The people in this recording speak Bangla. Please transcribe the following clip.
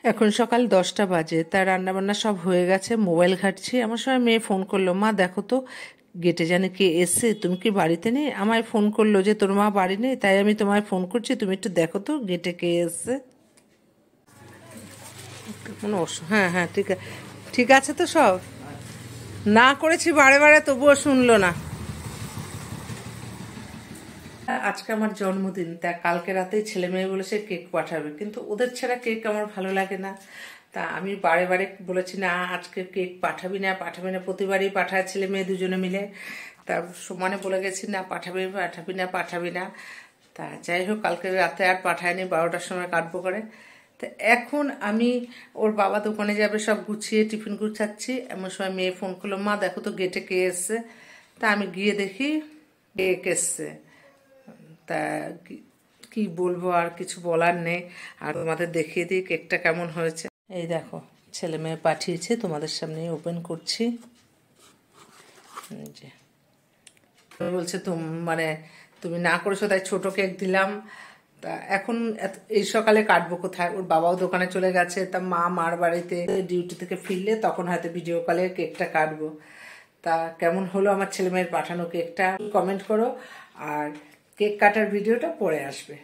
এখন সকাল 10টা বাজে, তার রান্নাবান্না সব হয়ে গেছে। মোবাইল ঘাঁটছি, আমার সময় মেয়ে ফোন করলো, মা দেখো তো গেটে জানে কে এসছে, তুমি কি বাড়িতে নেই? আমায় ফোন করলো যে তোর মা বাড়ি নেই, তাই আমি তোমায় ফোন করছি, তুমি একটু দেখো তো গেটে কে এসছে। হ্যাঁ হ্যাঁ, ঠিক আছে, ঠিক আছে। তো সব না করেছি বারে বারে, তবুও শুনলো না। আজকে আমার জন্মদিন, তা কালকে রাতেই ছেলে মেয়ে বলেছে কেক পাঠাবে, কিন্তু ওদের ছাড়া কেক আমার ভালো লাগে না। তা আমি বারে বারে বলেছি না আজকে কেক পাঠাবি না পাঠাবি না, প্রতিবারই পাঠায় ছেলে মেয়ে দুজনে মিলে। তা সমানে বলে গেছি না পাঠাবি পাঠাবি না পাঠাবি না। তা যাই হোক, কালকে রাতে আর পাঠায়নি, 12টার সময় কাটবো করে। তা এখন আমি ওর বাবা দোকানে যাবে, সব গুছিয়ে টিফিন গুছাচ্ছি, এমন সময় মেয়ে ফোন করলো, মা দেখো তো গেটে কে এসছে। তা আমি গিয়ে দেখি কেক এসছে। তা কি বলবো, আর কিছু বলার নেই। আর তোমাদের দেখিয়ে দিই কেকটা কেমন হয়েছে। এই দেখো, ছেলে মেয়ে পাঠিয়েছে, তোমাদের সামনে ওপেন করছি। যে বলছে মানে তুমি না করেছো তাই ছোট কেক দিলাম। তা এখন এই সকালে কাটবো কোথায়, ওর বাবাও দোকানে চলে গেছে, তা মা মার বাড়িতে ডিউটি থেকে ফিরলে তখন হয়তো ভিডিও কলে কেকটা কাটবো। তা কেমন হলো আমার ছেলে মেয়ের পাঠানো কেকটা কমেন্ট করো, আর কেক কাটার ভিডিওটা পরে আসবে।